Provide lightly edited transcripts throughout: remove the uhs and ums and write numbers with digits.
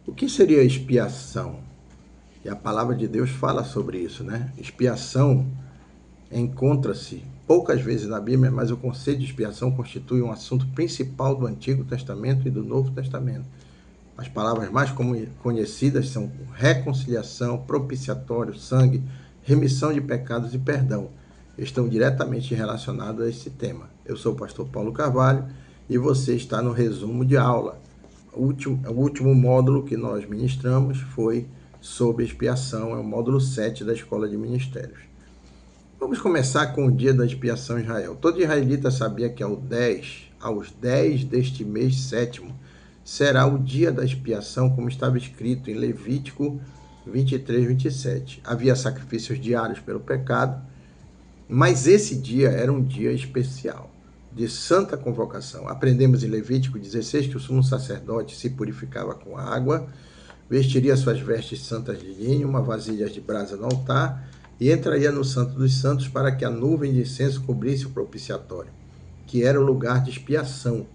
O que seria expiação? E a palavra de Deus fala sobre isso, né? Expiação encontra-se poucas vezes na Bíblia, mas o conceito de expiação constitui um assunto principal do Antigo Testamento e do Novo Testamento. As palavras mais conhecidas são reconciliação, propiciatório, sangue, remissão de pecados e perdão. Estão diretamente relacionados a esse tema. Eu sou o pastor Paulo Carvalho e você está no resumo de aula. O último módulo que nós ministramos foi sobre expiação, é o módulo 7 da Escola de Ministérios. Vamos começar com o dia da expiação em Israel. Todo israelita sabia que aos 10 deste mês sétimo, será o dia da expiação, como estava escrito em Levítico 23, 27. Havia sacrifícios diários pelo pecado, mas esse dia era um dia especial, de santa convocação. Aprendemos em Levítico 16 que o sumo sacerdote se purificava com água, vestiria suas vestes santas de linho, uma vasilha de brasa no altar, e entraria no Santo dos Santos para que a nuvem de incenso cobrisse o propiciatório, que era o lugar de expiação,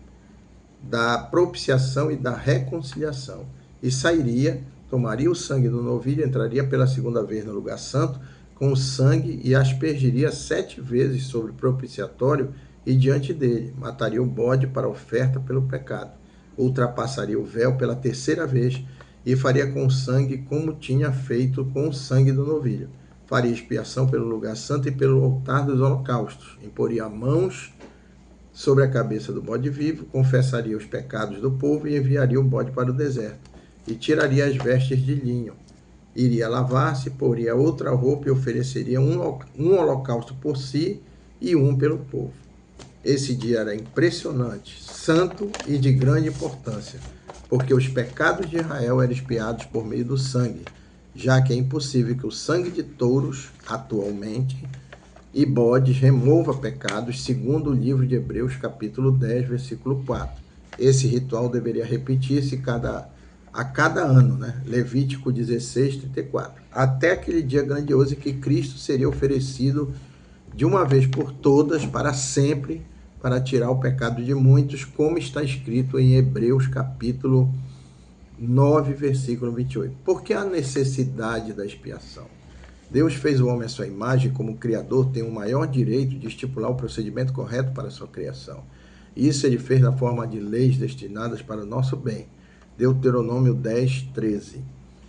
da propiciação e da reconciliação. E sairia, tomaria o sangue do novilho, entraria pela segunda vez no lugar santo, com o sangue e aspergiria 7 vezes sobre o propiciatório e diante dele. Mataria o bode para oferta pelo pecado. Ultrapassaria o véu pela terceira vez e faria com o sangue como tinha feito com o sangue do novilho. Faria expiação pelo lugar santo e pelo altar dos holocaustos. Imporia mãos sobre a cabeça do bode vivo, confessaria os pecados do povo e enviaria o bode para o deserto. E tiraria as vestes de linho. Iria lavar-se, poria outra roupa e ofereceria um holocausto por si e um pelo povo. Esse dia era impressionante, santo e de grande importância, porque os pecados de Israel eram expiados por meio do sangue, já que é impossível que o sangue de touros, atualmente, e bodes remova pecados, segundo o livro de Hebreus, capítulo 10, versículo 4. Esse ritual deveria repetir-se a cada ano, né? Levítico 16, 34. Até aquele dia grandioso em que Cristo seria oferecido de uma vez por todas, para sempre, para tirar o pecado de muitos, como está escrito em Hebreus, capítulo 9, versículo 28. Por que a necessidade da expiação? Deus fez o homem à sua imagem, e como Criador tem o maior direito de estipular o procedimento correto para a sua criação. Isso ele fez na forma de leis destinadas para o nosso bem. Deuteronômio 10, 13.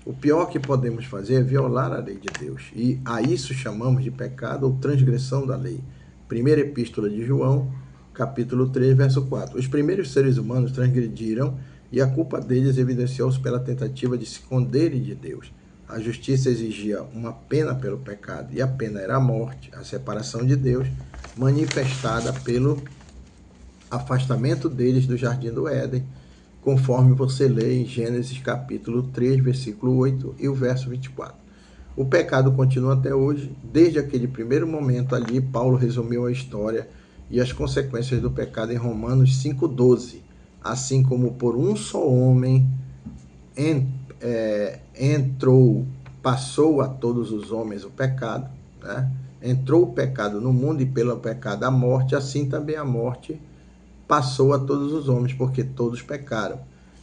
O pior que podemos fazer é violar a lei de Deus, e a isso chamamos de pecado ou transgressão da lei. Primeira Epístola de João, capítulo 3, verso 4. Os primeiros seres humanos transgrediram e a culpa deles evidenciou-se pela tentativa de se esconderem de Deus. A justiça exigia uma pena pelo pecado, e a pena era a morte, a separação de Deus, manifestada pelo afastamento deles do jardim do Éden, conforme você lê em Gênesis capítulo 3, versículo 8 e o verso 24. O pecado continua até hoje. Desde aquele primeiro momento ali, Paulo resumiu a história e as consequências do pecado em Romanos 5,12. Assim como por um só homem passou a todos os homens o pecado, né? Entrou o pecado no mundo e pelo pecado a morte, assim também a morte passou a todos os homens, porque todos pecaram.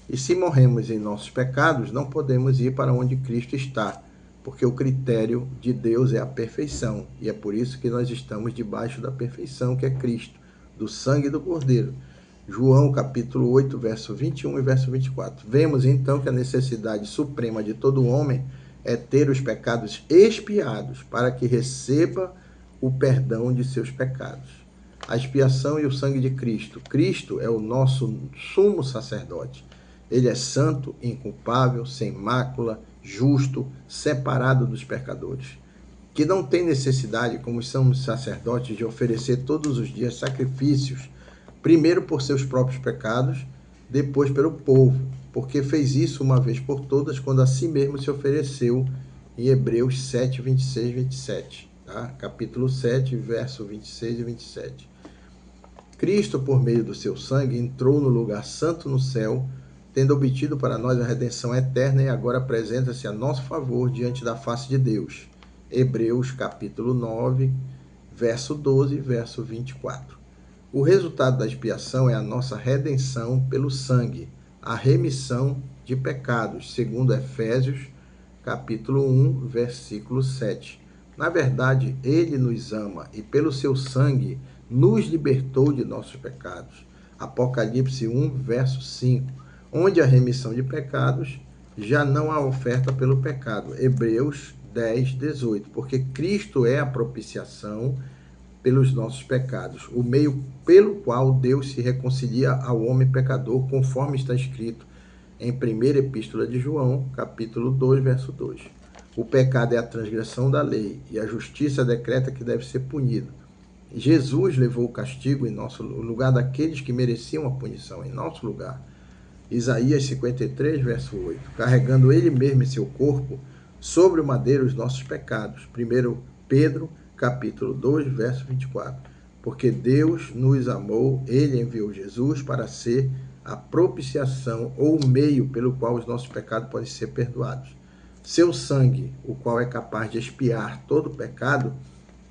E se morremos em nossos pecados, não podemos ir para onde Cristo está, porque o critério de Deus é a perfeição, e é por isso que nós estamos debaixo da perfeição, que é Cristo, do sangue do Cordeiro. João capítulo 8, verso 21 e verso 24. Vemos então que a necessidade suprema de todo homem é ter os pecados expiados, para que receba o perdão de seus pecados. A expiação e o sangue de Cristo. Cristo é o nosso sumo sacerdote. Ele é santo, inculpável, sem mácula, justo, separado dos pecadores, que não tem necessidade, como são os sacerdotes, de oferecer todos os dias sacrifícios, primeiro por seus próprios pecados, depois pelo povo, porque fez isso uma vez por todas, quando a si mesmo se ofereceu, em Hebreus 7, 26 e 27. Tá? Capítulo 7, verso 26 e 27. Cristo, por meio do seu sangue, entrou no lugar santo no céu, tendo obtido para nós a redenção eterna, e agora apresenta-se a nosso favor diante da face de Deus. Hebreus capítulo 9, verso 12 e verso 24. O resultado da expiação é a nossa redenção pelo sangue, a remissão de pecados, segundo Efésios, capítulo 1, versículo 7. Na verdade, ele nos ama e pelo seu sangue nos libertou de nossos pecados. Apocalipse 1, verso 5. Onde a remissão de pecados, já não há oferta pelo pecado. Hebreus 10, 18. Porque Cristo é a propiciação pelos nossos pecados, o meio pelo qual Deus se reconcilia ao homem pecador, conforme está escrito em 1ª Epístola de João, capítulo 2, verso 2. O pecado é a transgressão da lei e a justiça decreta que deve ser punido. Jesus levou o castigo em nosso lugar daqueles que mereciam a punição, em nosso lugar. Isaías 53, verso 8. Carregando ele mesmo em seu corpo sobre o madeiro os nossos pecados. 1 Pedro, capítulo 2, verso 24. Porque Deus nos amou, ele enviou Jesus para ser a propiciação ou o meio pelo qual os nossos pecados podem ser perdoados. Seu sangue, o qual é capaz de expiar todo pecado,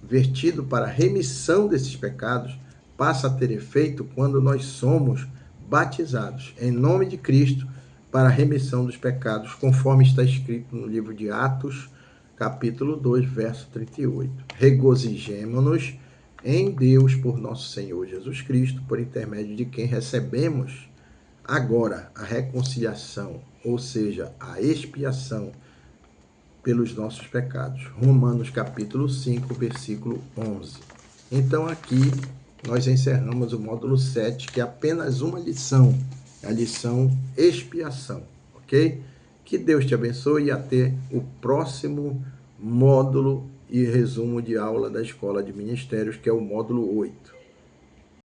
vertido para a remissão desses pecados, passa a ter efeito quando nós somos batizados em nome de Cristo para a remissão dos pecados, conforme está escrito no livro de Atos, capítulo 2, verso 38. Regozijemo-nos em Deus por nosso Senhor Jesus Cristo, por intermédio de quem recebemos agora a reconciliação, ou seja, a expiação pelos nossos pecados. Romanos capítulo 5, versículo 11. Então aqui nós encerramos o módulo 7, que é apenas uma lição, a lição expiação, ok? Que Deus te abençoe e até o próximo módulo e resumo de aula da Escola de Ministérios, que é o módulo 8.